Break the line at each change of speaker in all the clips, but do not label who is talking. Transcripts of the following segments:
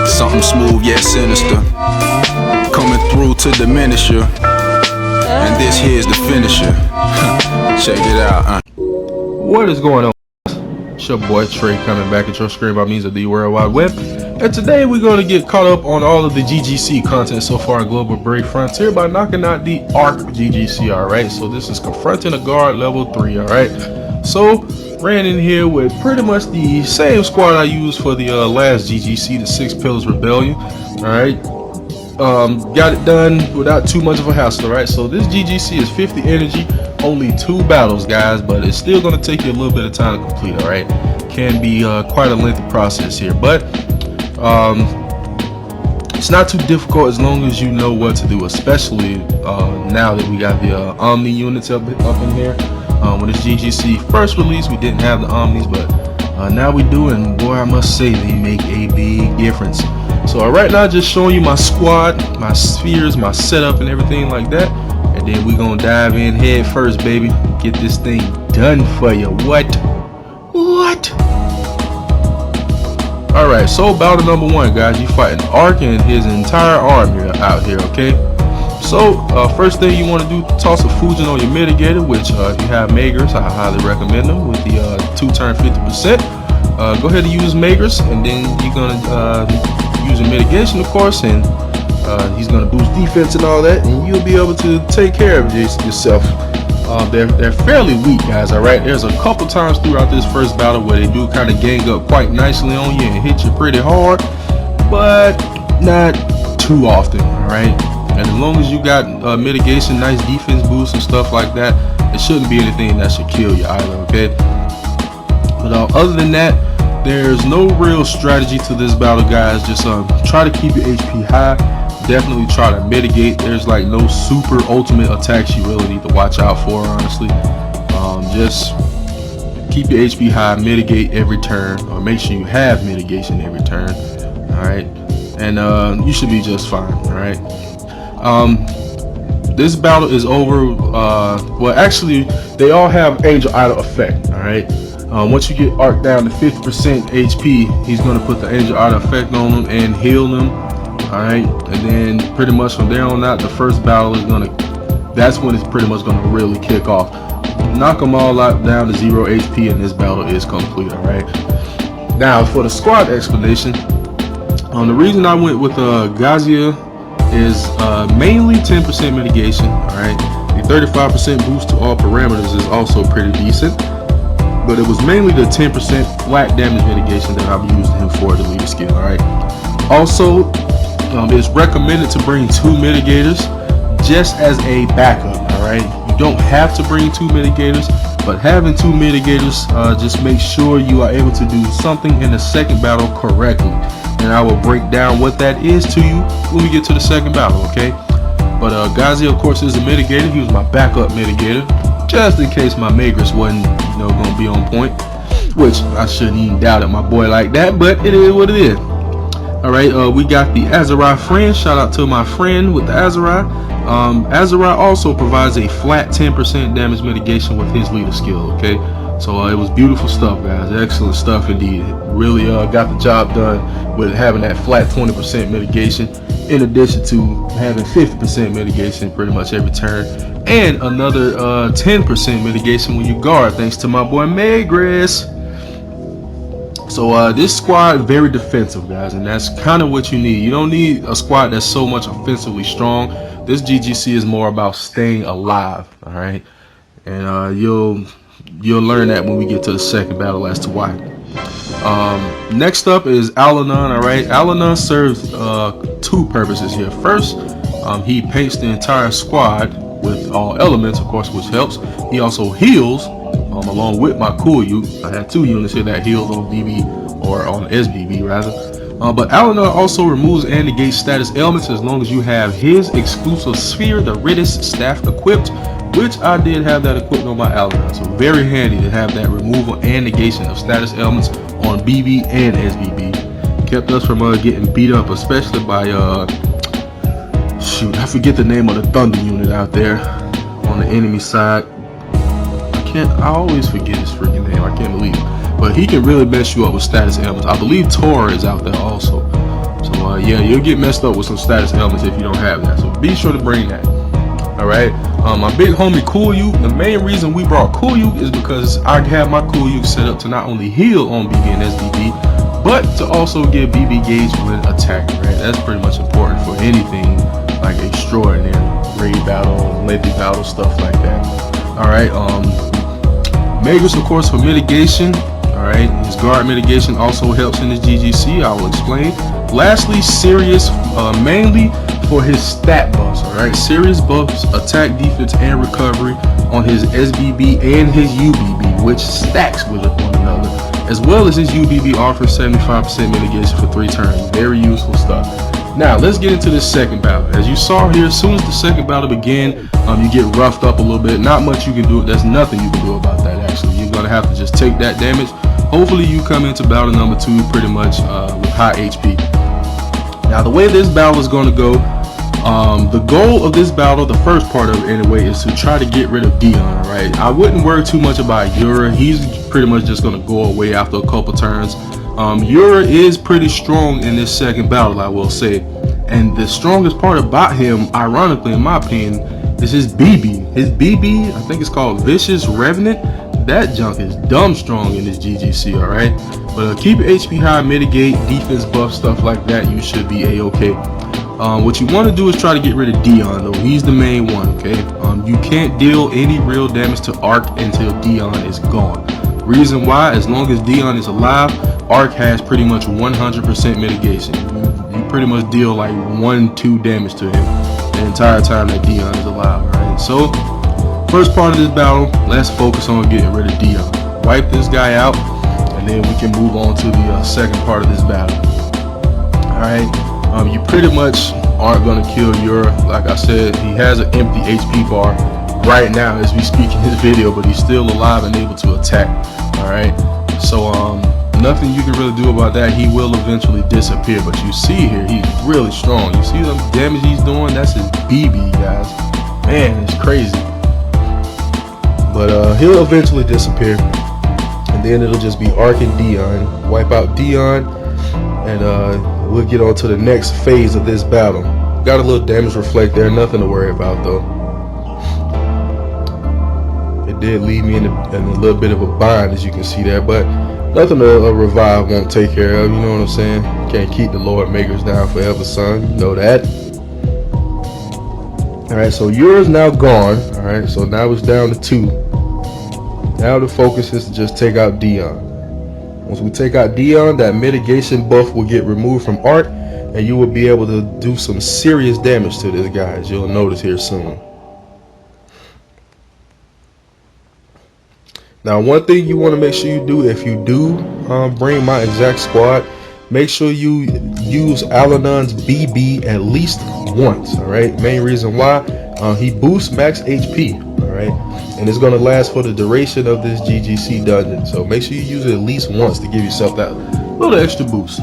Something smooth yet sinister, coming through to diminish you. And this here's the finisher. Check it out.
What is going on? It's your boy Trey coming back at your screen by means of the World Wide Web. And today we're going to get caught up on all of the GGC content so far in Global Brave Frontier by knocking out the ARC GGC, alright? So this is confronting a guard level 3, alright? So ran in here with pretty much the same squad I used for the last GGC, the Six Pillars Rebellion, alright? Got it done without too much of a hassle, right? So this GGC is 50 energy, only 2 battles, guys, but it's still going to take you a little bit of time to complete, all right? Can be quite a lengthy process here, but it's not too difficult as long as you know what to do, especially now that we got the Omni units up in here. When this GGC first released, we didn't have the Omnis, but now we do, and boy, I must say they make a big difference. So right now, just showing you my squad, my spheres, my setup, and everything like that, and then we're gonna dive in head first, baby. Get this thing done for you. What? All right, so battle number 1, guys. You fighting ARC and his entire army out here, okay? So first thing you want to do, toss a Fujin on your mitigator, which if you have Magers, I highly recommend them with the 2-turn 50%. Go ahead and use Magers, and then you're gonna use a mitigation, of course, and he's gonna boost defense and all that, and you'll be able to take care of yourself. They're fairly weak, guys. All right, there's a couple times throughout this first battle where they do kind of gang up quite nicely on you and hit you pretty hard, but not too often. All right. And as long as you got mitigation, nice defense boost and stuff like that, it shouldn't be anything that should kill you either, okay? But other than that, there's no real strategy to this battle, guys. Just try to keep your HP high. Definitely try to mitigate. There's like no super ultimate attacks you really need to watch out for, honestly. Just keep your HP high, mitigate every turn, or make sure you have mitigation every turn, all right? And you should be just fine, all right? This battle is over. Well, actually, they all have Angel Idol effect, all right? Once you get ARC down to 50% HP, he's going to put the Angel Idol effect on them and heal them, all right? And then pretty much from there on out, the first battle is that's when it's pretty much going to really kick off. Knock them all out down to 0 HP, and this battle is complete, all right? Now, for the squad explanation, the reason I went with Gazia is mainly 10% mitigation, alright? The 35% boost to all parameters is also pretty decent, but it was mainly the 10% flat damage mitigation that I've used him for the leader skill, alright? Also, it's recommended to bring 2 mitigators just as a backup, alright? You don't have to bring 2 mitigators, but having 2 mitigators just makes sure you are able to do something in the second battle correctly. And I will break down what that is to you when we get to the second battle, okay? But Ghazi, of course, is a mitigator. He was my backup mitigator, just in case my Magers wasn't, going to be on point, which I shouldn't even doubt it, my boy, like that, but it is what it is. All right, we got the Azari friend. Shout out to my friend with the Azari. Azari also provides a flat 10% damage mitigation with his leader skill, okay? So it was beautiful stuff, guys. Excellent stuff indeed. It really got the job done with having that flat 20% mitigation, in addition to having 50% mitigation pretty much every turn, and another 10% mitigation when you guard, thanks to my boy Magris. So this squad very defensive, guys, and that's kind of what you need. You don't need a squad that's so much offensively strong. This GGC is more about staying alive, all right? And you'll learn that when we get to the second battle as to why. Next up is Alanon, alright? Alanon serves 2 purposes here. First, he paints the entire squad with all elements, of course, which helps. He also heals, along with my Kuyu. I had 2 units here that healed on BB, or on SBB rather. But Alanon also removes and negates status elements as long as you have his exclusive sphere, the Ridis staff, equipped, which I did have that equipped on my Alanon. So very handy to have that removal and negation of status elements on BB and SBB. Kept us from getting beat up, especially by shoot, I forget the name of the Thunder unit out there on the enemy side. I I always forget his freaking name. I can't believe it. But he can really mess you up with status ailments. I believe Tora is out there also. So yeah, you'll get messed up with some status ailments if you don't have that. So be sure to bring that. All right. My big homie Koolyu. The main reason we brought Koolyu is because I have my Koolyu set up to not only heal on BB and SBB, but to also give BB gauge when attacking. Right. That's pretty much important for anything like extraordinary raid battle, lengthy battle, stuff like that. All right. Magus, of course, for mitigation. All right. His guard mitigation also helps in his GGC. I will explain. Lastly, Sirius, mainly for his stat buffs. All right. Sirius buffs attack, defense, and recovery on his SBB and his UBB, which stacks with one another, as well as his UBB offers 75% mitigation for 3 turns. Very useful stuff. Now let's get into this second battle. As you saw here, as soon as the second battle began, you get roughed up a little bit. Not much you can do. There's nothing you can do about that. Actually, you're gonna have to just take that damage. Hopefully, you come into battle number 2 pretty much with high HP. Now, the way this battle is going to go, the goal of this battle, the first part of it anyway, is to try to get rid of Dion. Right? I wouldn't worry too much about Yura. He's pretty much just going to go away after a couple turns. Yura is pretty strong in this second battle, I will say, and the strongest part about him, ironically in my opinion, is his BB. His BB, I think it's called Vicious Revenant. That junk is dumb strong in this GGC. All right, but keep your HP high, mitigate, defense buff, stuff like that. You should be a-okay. What you want to do is try to get rid of Dion, though. He's the main one. Okay, you can't deal any real damage to Arc until Dion is gone. Reason why, as long as Dion is alive, Arc has pretty much 100% mitigation. You pretty much deal like 1-2 damage to him the entire time that Dion is alive. Right? So, first part of this battle, let's focus on getting rid of Dion. Wipe this guy out, and then we can move on to the second part of this battle. All right, you pretty much aren't gonna kill Yura. Like I said, he has an empty HP bar right now as we speak in this video, but he's still alive and able to attack. All right, so nothing you can really do about that. He will eventually disappear, but you see here, he's really strong. You see the damage he's doing? That's his BB, guys. Man, it's crazy. But he'll eventually disappear, and then it'll just be Arc and Dion. Wipe out Dion, and we'll get on to the next phase of this battle. Got a little damage reflect there, nothing to worry about though. It did leave me in a little bit of a bind, as you can see there, but nothing a revive won't take care of. You know what I'm saying? Can't keep the Lord Makers down forever, son. You know that. Alright, so Yura's now gone. Alright, so now it's down to 2. Now the focus is to just take out Dion. Once we take out Dion, that mitigation buff will get removed from Arc, and you will be able to do some serious damage to this guy, as you'll notice here soon. Now, one thing you want to make sure you do, if you do bring my exact squad, make sure you use Alanon's BB at least once. All right, main reason why, he boosts max HP. All right, and it's going to last for the duration of this GGC dungeon, so make sure you use it at least once to give yourself that little extra boost.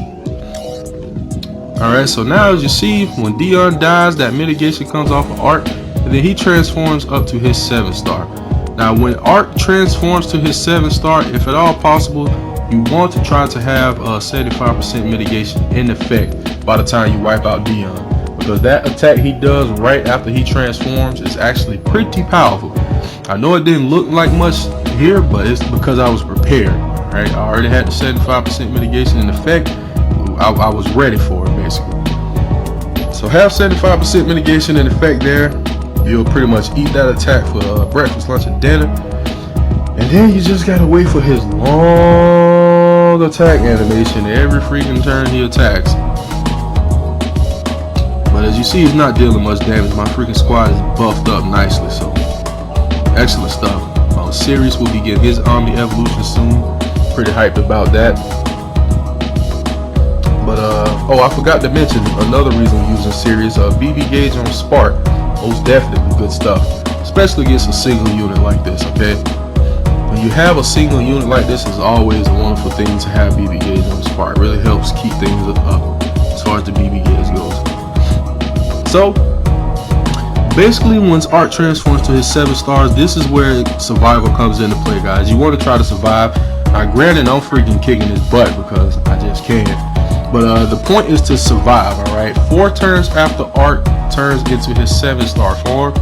All right, so now as you see, when Dion dies, that mitigation comes off of Arc, and then he transforms up to his 7-star. Now, when Arc transforms to his 7-star, if at all possible, you want to try to have a 75% mitigation in effect by the time you wipe out Dion, because that attack he does right after he transforms is actually pretty powerful. I know it didn't look like much here, but it's because I was prepared. Right? I already had the 75% mitigation in effect. I was ready for it, basically. So have 75% mitigation in effect there. You'll pretty much eat that attack for breakfast, lunch, and dinner. And then you just gotta wait for his long attack animation every freaking turn he attacks. But as you see, he's not dealing much damage. My freaking squad is buffed up nicely, so excellent stuff. Sirius will be getting his Omni evolution soon. Pretty hyped about that. But oh, I forgot to mention another reason we're using Sirius. BB gauge on Spark, most definitely good stuff, especially against a single unit like this. Okay, when you have a single unit like this, it's always a wonderful thing to have BB gauge on Spark. It really helps keep things up as far as the BB gauge goes. So basically, once Art transforms to his 7 stars, this is where survival comes into play, guys. You want to try to survive. Now, granted, I'm freaking kicking his butt because I just can't. But the point is to survive, alright? 4 turns after Art turns into his 7-star form,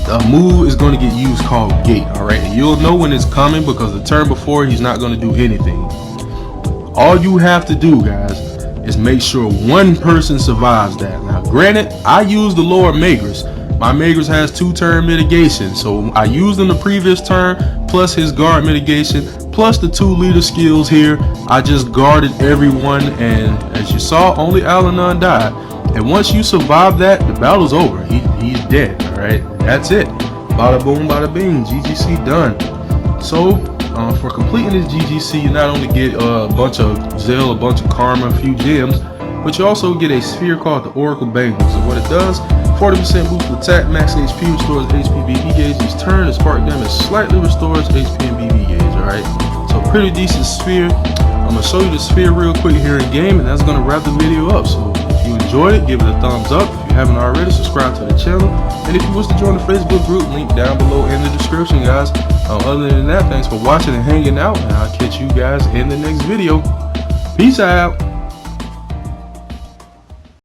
a move is going to get used called Gate, alright? And you'll know when it's coming because the turn before, he's not going to do anything. All you have to do, guys, is make sure one person survives that. Now, granted, I used the Lord Magrus. My Magrus has 2-turn mitigation, so I used in the previous turn, plus his guard mitigation, plus the 2 leader skills here. I just guarded everyone, and as you saw, only Alanon died. And once you survive that, the battle's over. He's dead, alright? That's it. Bada boom, bada bing. GGC done. So, for completing this GGC, you not only get a bunch of Zeal, a bunch of Karma, a few gems, but you also get a sphere called the Oracle Bangle. So what it does, 40% boost to attack, max HP, restores HP BB gauge each turn, and spark damage slightly restores HP and BB gauge, alright? So pretty decent sphere. I'm going to show you the sphere real quick here in game, and that's going to wrap the video up. So if you enjoyed it, give it a thumbs up. If you haven't already, subscribe to the channel. And if you wish to join the Facebook group, link down below in the description, guys. Other than that, thanks for watching and hanging out, and I'll catch you guys in the next video. Peace out.